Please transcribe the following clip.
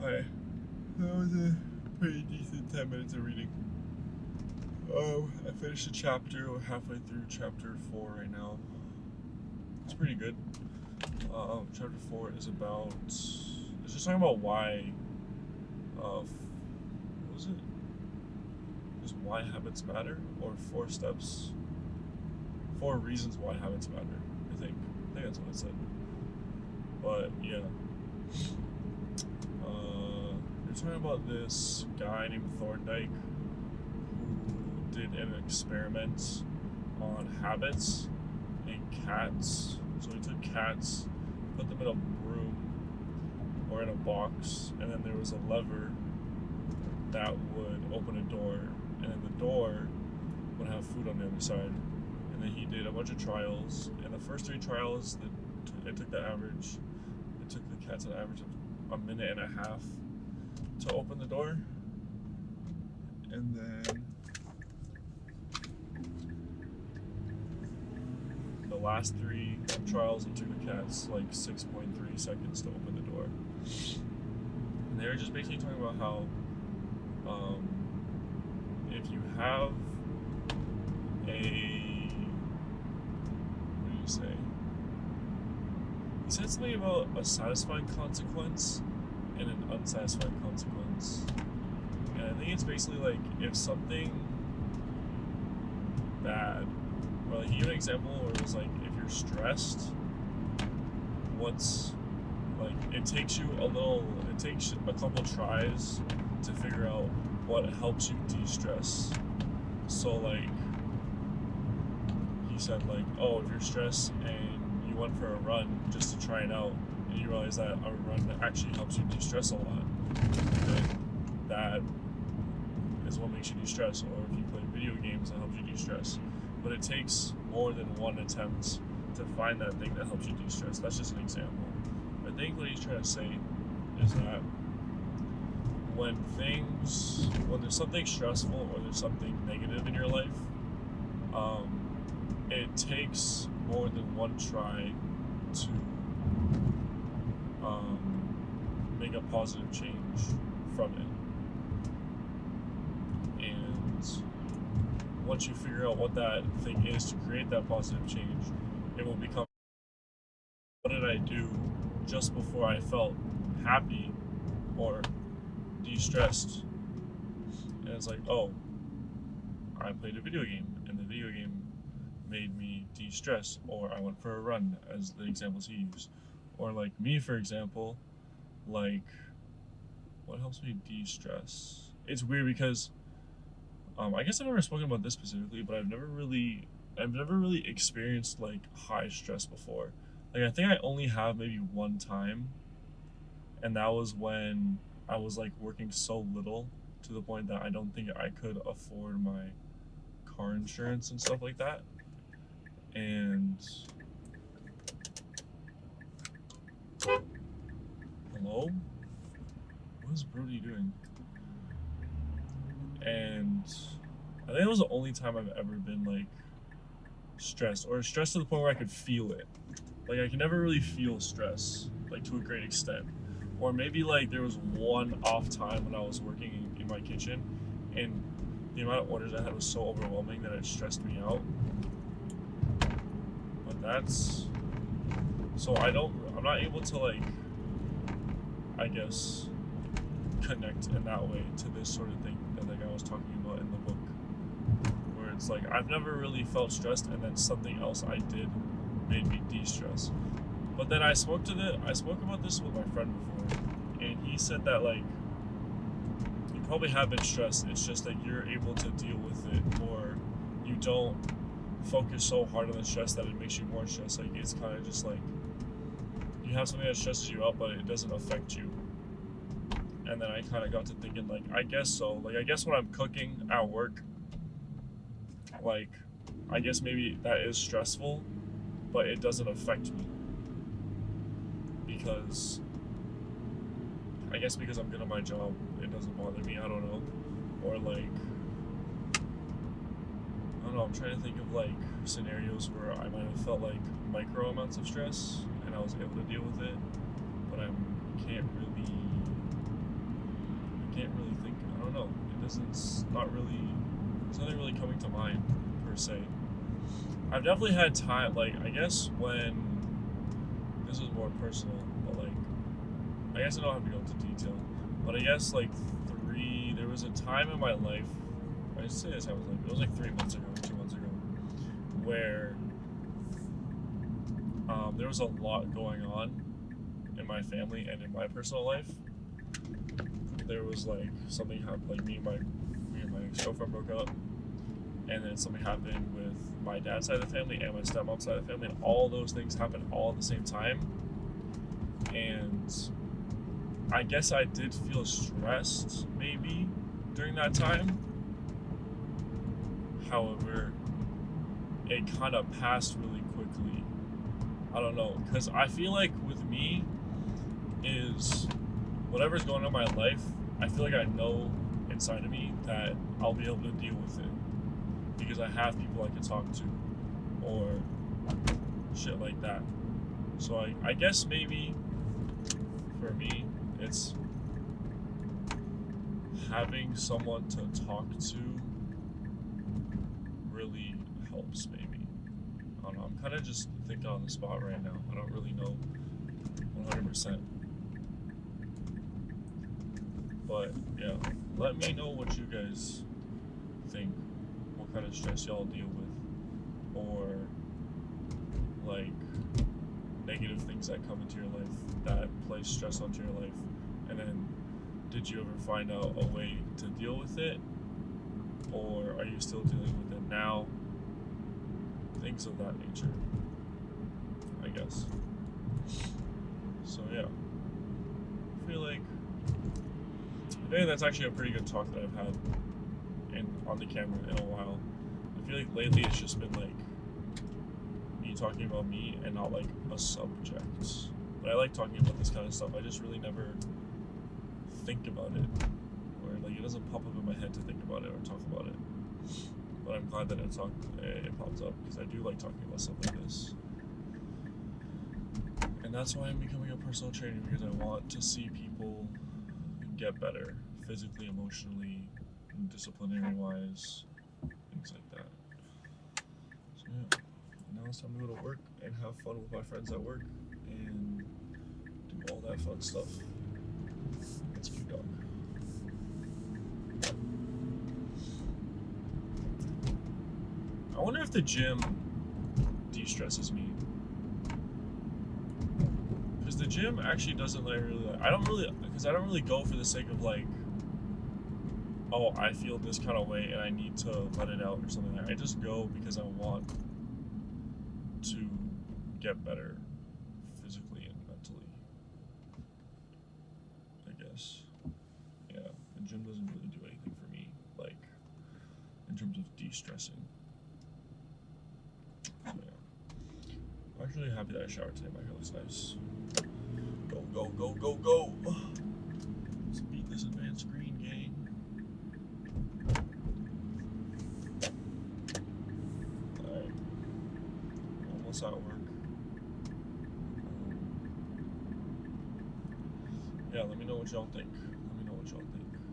Okay, that was a pretty decent 10 minutes of reading. I finished a chapter. We're halfway through chapter 4 right now. It's pretty good. Chapter 4 is about. It's just talking about why. What was it? Just why habits matter, or 4 steps. 4 reasons why habits matter. I think that's what it said. But yeah. We're talking about this guy named Thorndike who did an experiment on habits and cats. So he took cats, put them in a room or in a box, and then there was a lever that would open a door, and then the door would have food on the other side. And then he did a bunch of trials, and the first 3 trials, it took the average. It took the cats an average of 1.5 minutes to open the door, and then the last 3 trials, it took the cats like 6.3 seconds to open the door. And they were just basically talking about how if you have what do you say? He said something about a satisfying consequence and an unsatisfying consequence. And I think it's basically like if something bad, or like he gave an example where it was like if you're stressed, it takes a couple tries to figure out what helps you de-stress. So like he said like, oh, if you're stressed and you went for a run just to try it out, and you realize that a run actually helps you de-stress a lot, then that is what makes you de-stress. Or if you play video games, that helps you de-stress. But it takes more than one attempt to find that thing that helps you de-stress. That's just an example. I think what he's trying to say is that when there's something stressful or there's something negative in your life, it takes more than one try to make a positive change from it. And once you figure out what that thing is to create that positive change, it will become, what did I do just before I felt happy or de-stressed? And it's like, oh, I played a video game, and the video game made me de-stress, or I went for a run, as the examples he used. Or like me, for example, like, what helps me de-stress? It's weird because I guess I've never spoken about this specifically, but I've never really experienced like high stress before. Like I think I only have maybe one time, and that was when I was like working so little to the point that I don't think I could afford my car insurance and stuff like that. And hello? What is Brody doing? And I think it was the only time I've ever been like stressed, or stressed to the point where I could feel it. Like I can never really feel stress, like to a great extent. Or maybe like there was one off time when I was working in my kitchen, and the amount of orders I had was so overwhelming that it stressed me out. But that's, so I'm not able to like, I guess, connect in that way to this sort of thing that like I was talking about in the book, where it's like I've never really felt stressed, and then something else I did made me de-stress. But then I spoke about this with my friend before, and he said that like you probably have been stressed, it's just that you're able to deal with it, or you don't focus so hard on the stress that it makes you more stressed. Like it's kind of just like you have something that stresses you out, but it doesn't affect you. And then I kind of got to thinking, like, I guess so. Like, I guess when I'm cooking at work, like, I guess maybe that is stressful, but it doesn't affect me. Because, I guess because I'm good at my job, it doesn't bother me, I don't know. Or, like, I don't know, I'm trying to think of, like, scenarios where I might have felt, like, micro amounts of stress, and I was able to deal with it, but I can't really can't really think. I don't know. It doesn't. It's not really. There's nothing really coming to mind per se. I've definitely had time. Like I guess when this is more personal, but like I guess I don't have to go into detail. But I guess like there was a time in my life. I just say this. I was like it was like 3 months ago, 2 months ago, where there was a lot going on in my family and in my personal life. There was like something happened, like me and my ex-girlfriend broke up, and then something happened with my dad's side of the family and my stepmom's side of the family, and all those things happened all at the same time. And I guess I did feel stressed maybe during that time. However, it kind of passed really quickly. I don't know, because I feel like with me is whatever's going on in my life, I feel like I know inside of me that I'll be able to deal with it because I have people I can talk to or shit like that. So I guess maybe for me it's having someone to talk to really helps maybe. I don't know, I'm kind of just thinking on the spot right now. I don't really know 100%. But yeah, let me know what you guys think, what kind of stress y'all deal with, or like negative things that come into your life that place stress onto your life, and then did you ever find out a way to deal with it, or are you still dealing with it now? Things of that nature, I guess. So yeah, I feel like today that's actually a pretty good talk that I've had on the camera in a while. I feel like lately it's just been like me talking about me and not like a subject. But I like talking about this kind of stuff. I just really never think about it, or like it doesn't pop up in my head to think about it or talk about it. But I'm glad that it pops up because I do like talking about stuff like this. And that's why I'm becoming a personal trainer, because I want to see people get better physically, emotionally, disciplinary wise, things like that. So yeah, now it's time to go to work and have fun with my friends at work and do all that fun stuff. Let's keep going. I wonder if the gym de-stresses me. Because the gym actually doesn't I don't really go for the sake of like, oh, I feel this kind of way and I need to let it out or something like that. I just go because I want to get better physically and mentally, I guess. Yeah, the gym doesn't really do anything for me, like, in terms of de-stressing. So yeah. I'm actually happy that I showered today. My hair looks nice. Go, go, go, go, go! Let's beat this advanced screen, gang. Alright. Almost at work. Yeah, let me know what y'all think.